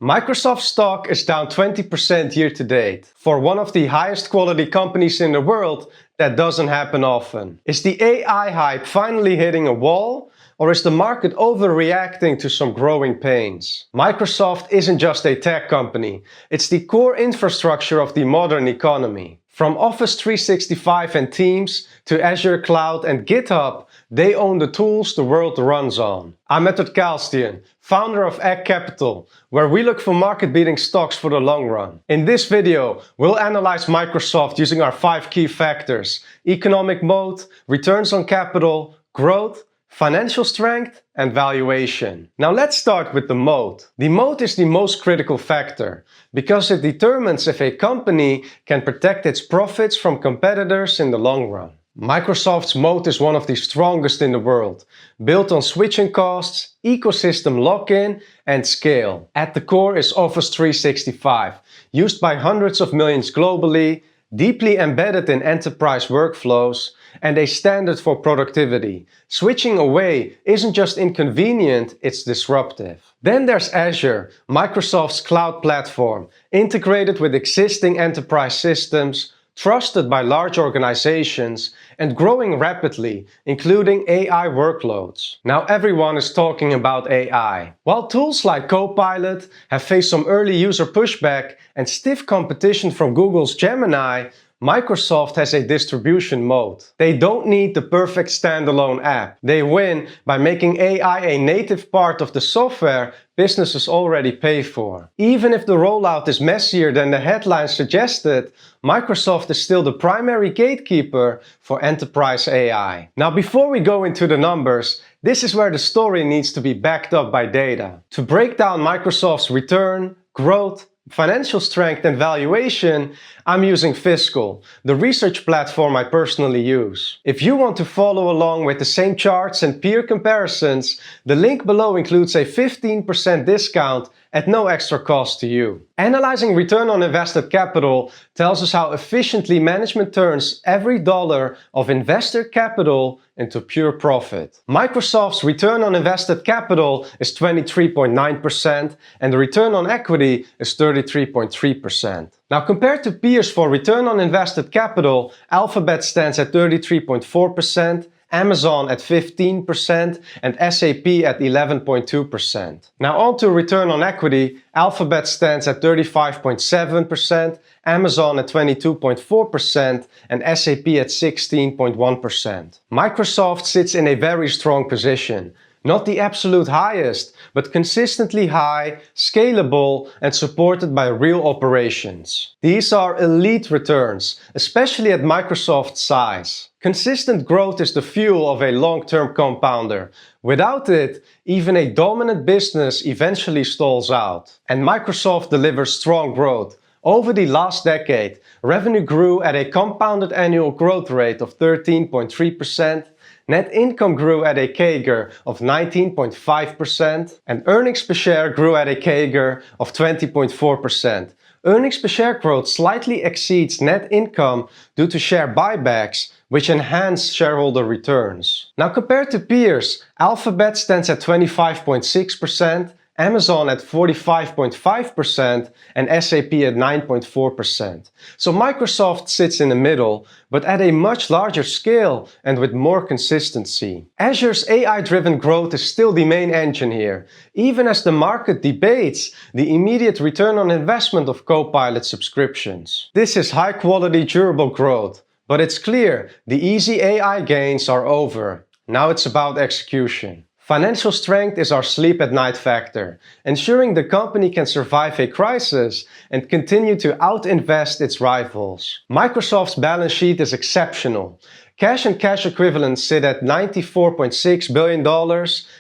Microsoft stock is down 20% year to date. For one of the highest quality companies in the world, that doesn't happen often. Is the AI hype finally hitting a wall? Or is the market overreacting to some growing pains? Microsoft isn't just a tech company. It's the core infrastructure of the modern economy. From Office 365 and Teams to Azure Cloud and GitHub, they own the tools the world runs on. I'm Edward Kalstian, founder of Egg Capital, where we look for market-beating stocks for the long run. In this video, we'll analyze Microsoft using our 5 key factors: economic moat, returns on capital, growth, financial strength, and valuation. Now let's start with the moat. The moat is the most critical factor because it determines if a company can protect its profits from competitors in the long run. Microsoft's moat is one of the strongest in the world, built on switching costs, ecosystem lock-in, and scale. At the core is Office 365, used by hundreds of millions globally, deeply embedded in enterprise workflows, and a standard for productivity. Switching away isn't just inconvenient, it's disruptive. Then there's Azure, Microsoft's cloud platform, integrated with existing enterprise systems, trusted by large organizations, and growing rapidly, including AI workloads. Now everyone is talking about AI. While tools like Copilot have faced some early user pushback and stiff competition from Google's Gemini, Microsoft has a distribution moat. They don't need the perfect standalone app. They win by making AI a native part of the software businesses already pay for. Even if the rollout is messier than the headlines suggested, Microsoft is still the primary gatekeeper for enterprise AI. Now, before we go into the numbers, this is where the story needs to be backed up by data. To break down Microsoft's return, growth, financial strength and valuation, I'm using Fiscal, the research platform I personally use. If you want to follow along with the same charts and peer comparisons, the link below includes a 15% discount at no extra cost to you. Analyzing return on invested capital tells us how efficiently management turns every dollar of investor capital into pure profit. Microsoft's return on invested capital is 23.9% and the return on equity is 33.3%. Now, compared to peers for return on invested capital, Alphabet stands at 33.4%, Amazon at 15%, and SAP at 11.2%. Now on to return on equity, Alphabet stands at 35.7%, Amazon at 22.4%, and SAP at 16.1%. Microsoft sits in a very strong position. Not the absolute highest, but consistently high, scalable, and supported by real operations. These are elite returns, especially at Microsoft's size. Consistent growth is the fuel of a long-term compounder. Without it, even a dominant business eventually stalls out. And Microsoft delivers strong growth. Over the last decade, revenue grew at a compounded annual growth rate of 13.3%, net income grew at a CAGR of 19.5%, and earnings per share grew at a CAGR of 20.4%. Earnings per share growth slightly exceeds net income due to share buybacks, which enhance shareholder returns. Now, compared to peers, Alphabet stands at 25.6%, Amazon at 45.5%, and SAP at 9.4%. So Microsoft sits in the middle, but at a much larger scale and with more consistency. Azure's AI-driven growth is still the main engine here, even as the market debates the immediate return on investment of Copilot subscriptions. This is high-quality, durable growth, but it's clear the easy AI gains are over. Now it's about execution. Financial strength is our sleep-at-night factor, ensuring the company can survive a crisis and continue to out-invest its rivals. Microsoft's balance sheet is exceptional. Cash and cash equivalents sit at $94.6 billion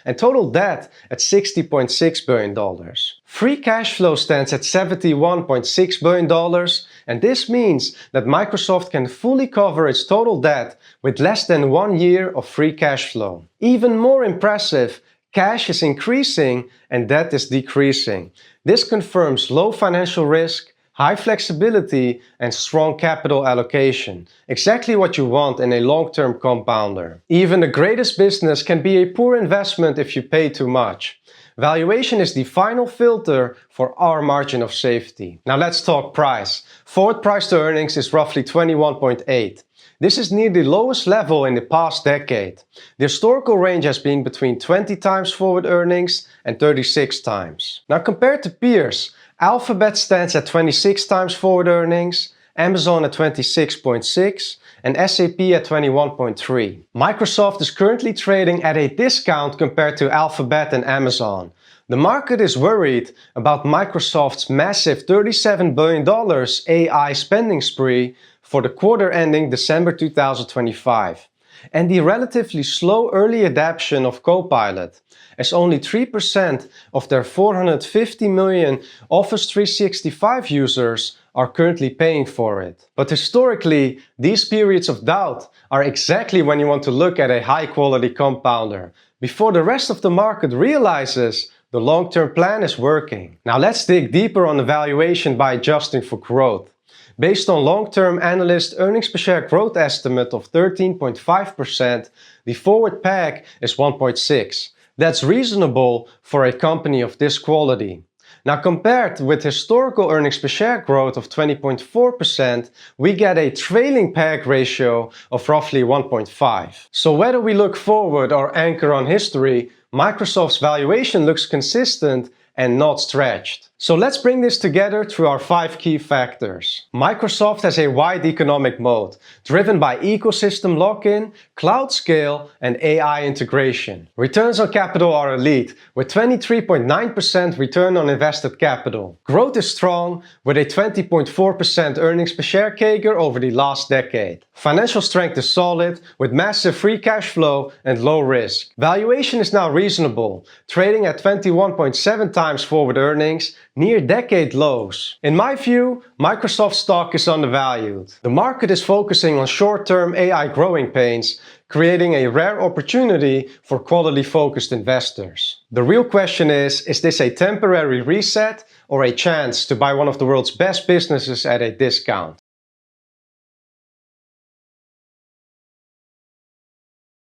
and total debt at $60.6 billion. Free cash flow stands at $71.6 billion, and this means that Microsoft can fully cover its total debt with less than 1 year of free cash flow. Even more impressive, cash is increasing and debt is decreasing. This confirms low financial risk, high flexibility, and strong capital allocation. Exactly what you want in a long-term compounder. Even the greatest business can be a poor investment if you pay too much. Valuation is the final filter for our margin of safety. Now let's talk price. Forward price to earnings is roughly 21.8. This is near the lowest level in the past decade. The historical range has been between 20 times forward earnings and 36 times. Now compared to peers, Alphabet stands at 26 times forward earnings, Amazon at 26.6 and SAP at 21.3. Microsoft is currently trading at a discount compared to Alphabet and Amazon. The market is worried about Microsoft's massive $37 billion AI spending spree for the quarter ending December 2025, and the relatively slow early adoption of Copilot, as only 3% of their 450 million Office 365 users are currently paying for it. But historically, these periods of doubt are exactly when you want to look at a high-quality compounder, before the rest of the market realizes the long-term plan is working. Now let's dig deeper on the valuation by adjusting for growth. Based on long-term analyst earnings per share growth estimate of 13.5%, the forward PEG is 1.6. That's reasonable for a company of this quality. Now compared with historical earnings per share growth of 20.4%, we get a trailing PEG ratio of roughly 1.5. So whether we look forward or anchor on history, Microsoft's valuation looks consistent and not stretched. So let's bring this together through our 5 key factors. Microsoft has a wide economic moat, driven by ecosystem lock-in, cloud scale, and AI integration. Returns on capital are elite, with 23.9% return on invested capital. Growth is strong, with a 20.4% earnings per share CAGR over the last decade. Financial strength is solid, with massive free cash flow and low risk. Valuation is now reasonable, trading at 21.7 times forward earnings, near decade lows. In my view, Microsoft stock is undervalued. The market is focusing on short-term AI growing pains, creating a rare opportunity for quality-focused investors. The real question is this a temporary reset or a chance to buy one of the world's best businesses at a discount?